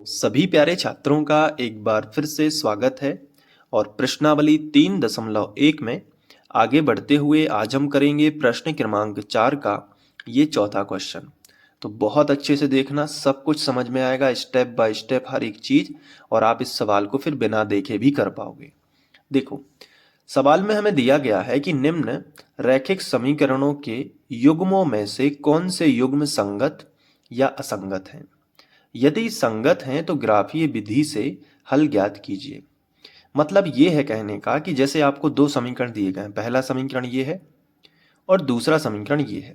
सभी प्यारे छात्रों का एक बार फिर से स्वागत है और प्रश्नावली 3.1 में आगे बढ़ते हुए आज हम करेंगे प्रश्न क्रमांक 4 का ये चौथा क्वेश्चन। तो बहुत अच्छे से देखना, सब कुछ समझ में आएगा स्टेप बाय स्टेप हर एक चीज, और आप इस सवाल को फिर बिना देखे भी कर पाओगे। देखो, सवाल में हमें दिया गया है कि निम्न रैखिक समीकरणों के युग्मों में से कौन से युग्म संगत या असंगत हैं। यदि संगत हैं तो ग्राफीय विधि से हल ज्ञात कीजिए। मतलब ये है कहने का कि जैसे आपको दो समीकरण दिए गए हैं, पहला समीकरण ये है और दूसरा समीकरण ये है।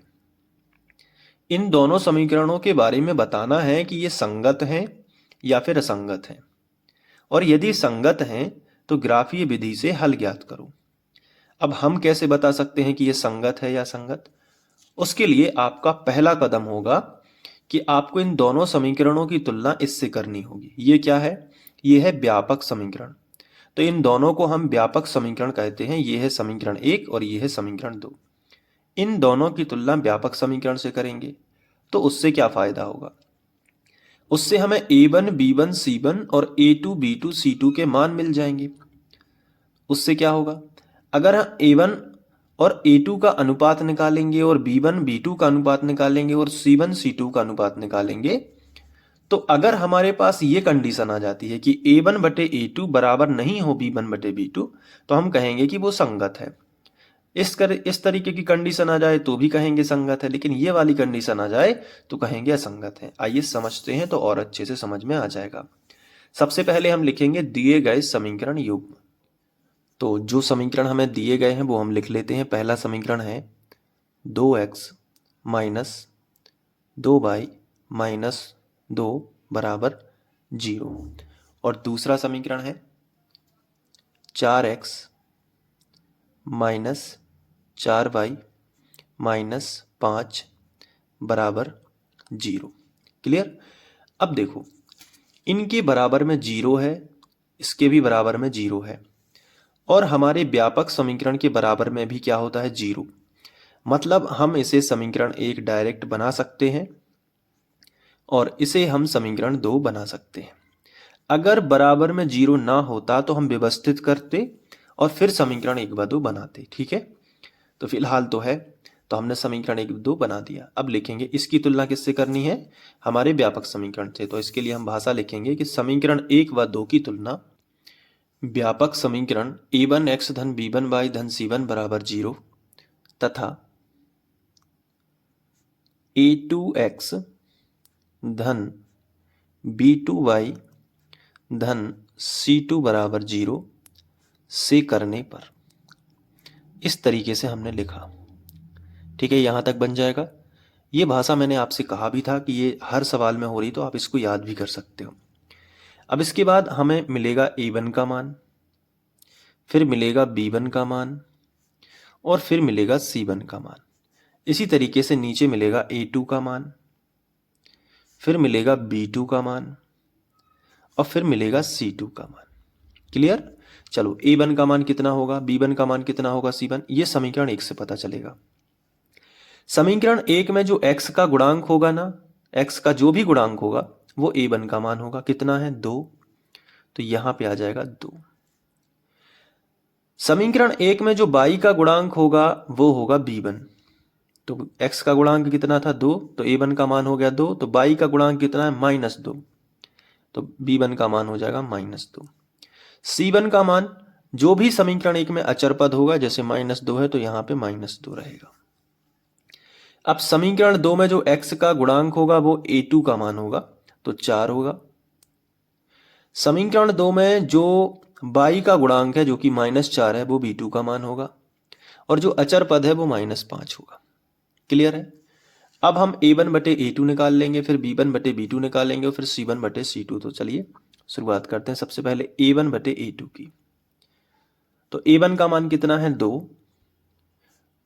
इन दोनों समीकरणों के बारे में बताना है कि ये संगत हैं या फिर असंगत हैं, और यदि संगत हैं तो ग्राफीय विधि से हल ज्ञात करो। अब हम कैसे बता सकते हैं कि ये संगत है या असंगत? उसके लिए आपका पहला कदम होगा कि आपको इन दोनों समीकरणों की तुलना इससे करनी होगी। ये क्या है? ये है व्यापक समीकरण। तो इन दोनों को हम व्यापक समीकरण कहते हैं। ये है समीकरण 1 और ये है समीकरण 2। इन दोनों की तुलना व्यापक समीकरण से करेंगे तो उससे क्या फायदा होगा? उससे हमें a1 b1 c1 और a2 b2 c2 के मान मिल जाएंगे। उससे क्या होगा? अगर हम a1 और a2 का अनुपात निकालेंगे और b1 b2 का अनुपात निकालेंगे और c1 c2 का अनुपात निकालेंगे, तो अगर हमारे पास ये कंडीशन आ जाती है कि a1 बटे a2 बराबर नहीं हो b1 बटे b2, तो हम कहेंगे कि वो संगत है। इस तरीके की कंडीशन आ जाए तो भी कहेंगे संगत है, लेकिन ये वाली कंडीशन आ जाए तो कहेंगे असंगत है। आइए समझते हैं तो और अच्छे से समझ में आ जाएगा। सबसे पहले हम लिखेंगे दिए गए समीकरण युग्म। तो जो समीकरण हमें दिए गए हैं वो हम लिख लेते हैं। पहला समीकरण है 2x माइनस 2y माइनस 2 बराबर 0, और दूसरा समीकरण है 4x माइनस 4y माइनस 5 बराबर 0। क्लियर? अब देखो, इनके बराबर में 0 है, इसके भी बराबर में 0 है, और हमारे व्यापक समीकरण के बराबर में भी क्या होता है? 0। मतलब हम इसे समीकरण 1 डायरेक्ट बना सकते हैं और इसे हम समीकरण 2 बना सकते हैं। अगर बराबर में 0 ना होता तो हम व्यवस्थित करते और फिर समीकरण 1 व 2 बनाते। ठीक है, तो फिलहाल तो है, तो हमने समीकरण 1 2 बना दिया। अब लिखेंगे इसकी तुलना किससे करनी है? हमारे व्यापक समीकरण से। तो इसके लिए हम भाषा लिखेंगे कि समीकरण 1 व 2 की तुलना व्यापक समीकरण a1 x धन b1 y धन c1 बराबर 0 तथा a2 x धन b2 y धन c2 बराबर 0 से करने पर, इस तरीके से हमने लिखा। ठीक है, यहां तक बन जाएगा। ये भाषा मैंने आपसे कहा भी था कि ये हर सवाल में हो रही, तो आप इसको याद भी कर सकते हो। अब इसके बाद हमें मिलेगा a1 का मान, फिर मिलेगा b1 का मान, और फिर मिलेगा c1 का मान। इसी तरीके से नीचे मिलेगा a2 का मान, फिर मिलेगा b2 का मान, और फिर मिलेगा c2 का मान। क्लियर? चलो, a1 का मान कितना होगा, b1 का मान कितना होगा, c1, ये समीकरण 1 से पता चलेगा। समीकरण 1 में जो x का गुणांक होगा ना, x का जो भी गुणांक होगा वो a1 का मान होगा। कितना है? 2। तो यहां पे आ जाएगा 2। समीकरण 1 में जो y का गुणांक होगा वो होगा b1। तो x का गुणांक कितना था? 2, तो a1 का मान हो गया 2। तो y का गुणांक कितना है? -2, तो b1 का मान हो जाएगा -2। c1 का मान जो भी समीकरण 1 में अचर पद होगा, जैसे -2 है तो यहां पे -2 रहेगा। अब समीकरण 2 में जो x का गुणांक होगा वो a2 का मान होगा, तो 4 होगा। समीकरण 2 में जो y का गुणांक है जो कि -4 है वो b2 का मान होगा, और जो अचर पद है वो -5 होगा। क्लियर है? अब हम a1 बटे a2 निकाल लेंगे, फिर b1 बटे b2 निकालेंगे, और फिर c1 बटे c2। तो चलिए शुरुआत करते हैं सबसे पहले a1 बटे a2 की। तो a1 का मान कितना है? 2,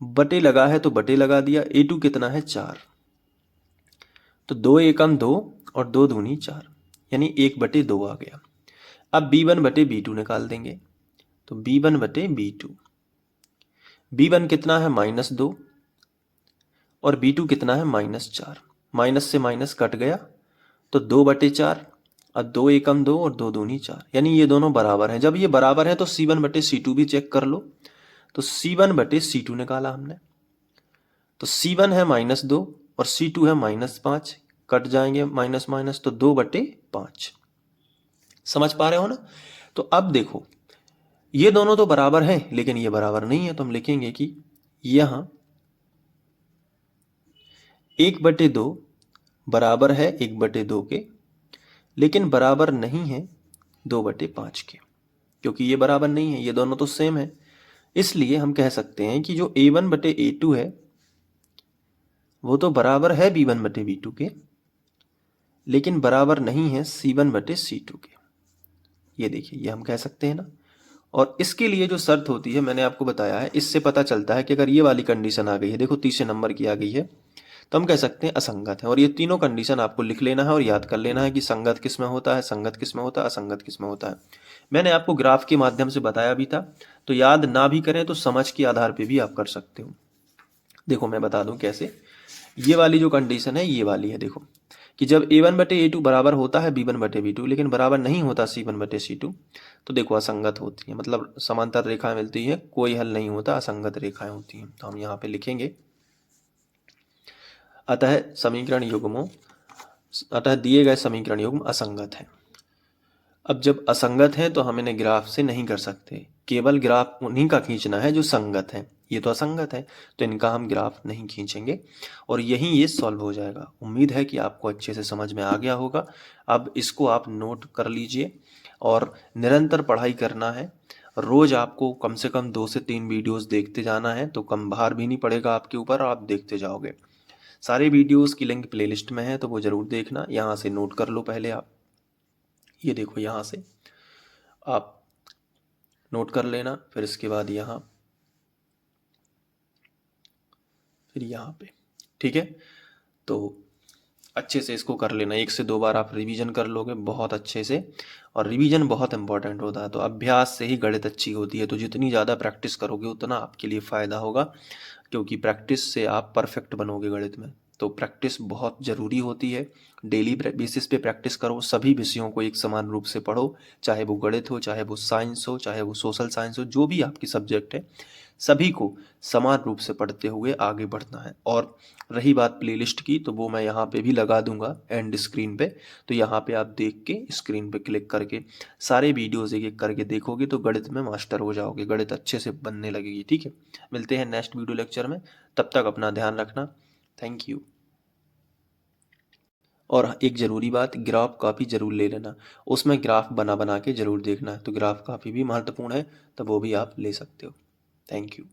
बटे लगा है तो बटे लगा दिया। a2 कितना है? 4। तो 2 एकम 2 और 2 दूनी 4, यानी 1 बटे 2 आ गया। अब b1 बटे b2 निकाल देंगे, तो b1 बटे b2। b1 कितना है? -2, और b2 कितना है? -4। माइनस से माइनस कट गया, तो 2 बटे 4 अब 2 एकम 2 और 2 दूनी 4, यानी ये दोनों बराबर हैं। जब ये बराबर है तो C1/C2 भी चेक कर लो। तो C1/C2 निकाला हमने, तो C1 है -2 और C2 है -5, कट जाएंगे माइनस माइनस, तो 2/5। समझ पा रहे हो ना? तो अब देखो, ये दोनों तो बराबर हैं लेकिन ये बराबर नहीं है, तो हम लिखेंगे कि यहां 1/2 बराबर है 1/2 के, लेकिन बराबर नहीं है 2/5 के, क्योंकि ये बराबर नहीं है, ये दोनों तो सेम है। इसलिए हम कह सकते हैं कि जो A1/A2 है वो तो बराबर है B1/B2 के, लेकिन बराबर नहीं है C1/C2 के। ये देखिए, ये हम कह सकते हैं ना। और इसके लिए जो शर्त होती है मैंने आपको बताया है, इससे पता चलता है कि अगर ये वाली कंडीशन आ गई है, देखो तीसरे नंबर की आ गई है, तो हम कह सकते हैं असंगत है। और ये तीनों कंडीशन आपको लिख लेना है और याद कर लेना है कि संगत किस में होता है, संगत किस में होता है, असंगत किस में होता है। मैंने आपको ग्राफ के माध्यम से बताया भी था, तो याद ना भी करें तो समझ के आधार पे भी आप कर सकते हो। देखो मैं बता दूं कैसे। ये वाली जो कंडीशन है ये वाली है, देखो कि जब A1/A2 बराबर होता है B1/B2 लेकिन बराबर नहीं होता C1/C2, तो देखो असंगत होती है, मतलब समांतर रेखाएं मिलती हैं, कोई हल नहीं होता, असंगत रेखाएं होती हैं। तो हम यहाँ पे लिखेंगे अतः दिए गए समीकरण युग्म असंगत है। अब जब असंगत है तो हम इन्हें ग्राफ से नहीं कर सकते, केवल ग्राफ उन्हीं का खींचना है जो संगत है। ये तो असंगत है तो इनका हम ग्राफ नहीं खींचेंगे और यहीं ये सॉल्व हो जाएगा। उम्मीद है कि आपको अच्छे से समझ में आ गया होगा। अब इसको आप नोट कर लीजिए और निरंतर पढ़ाई करना है। रोज आपको कम से कम 2 से 3 वीडियोस देखते जाना है, तो कम भार भी नहीं पड़ेगा आपके ऊपर और आप देखते जाओगे। सारे वीडियोस की लिंक प्लेलिस्ट में है, तो वो जरूर देखना। यहाँ से नोट कर लो पहले आप, ये देखो यहाँ से आप नोट कर लेना, फिर इसके बाद यहाँ, फिर यहाँ पे, ठीक है। तो अच्छे से इसको कर लेना, 1 से 2 बार आप रिवीजन कर लोगे बहुत अच्छे से। और रिवीजन बहुत इंपॉर्टेंट होता है, तो अभ्यास से ही गणित अच्छी होती है। तो जितनी ज़्यादा प्रैक्टिस करोगे उतना आपके लिए फ़ायदा होगा, क्योंकि प्रैक्टिस से आप परफेक्ट बनोगे गणित में। तो प्रैक्टिस बहुत ज़रूरी होती है, डेली बेसिस पे प्रैक्टिस करो। सभी विषयों को एक समान रूप से पढ़ो, चाहे वो गणित हो, चाहे वो साइंस हो, चाहे वो सोशल साइंस हो, जो भी आपकी सब्जेक्ट है सभी को समान रूप से पढ़ते हुए आगे बढ़ना है। और रही बात प्लेलिस्ट की, तो वो मैं यहाँ पे भी लगा दूंगा एंड स्क्रीन पे, तो यहाँ पे आप देख के स्क्रीन पे क्लिक करके सारे वीडियोस एक एक करके देखोगे तो गणित में मास्टर हो जाओगे, गणित अच्छे से बनने लगेगी। ठीक है, मिलते हैं नेक्स्ट वीडियो लेक्चर में, तब तक अपना ध्यान रखना। Thank you. और एक ज़रूरी बात, ग्राफ कॉपी जरूर ले लेना, उसमें ग्राफ बना बना के जरूर देखना है। तो ग्राफ कॉपी भी महत्वपूर्ण है, तो वो भी आप ले सकते हो। Thank you.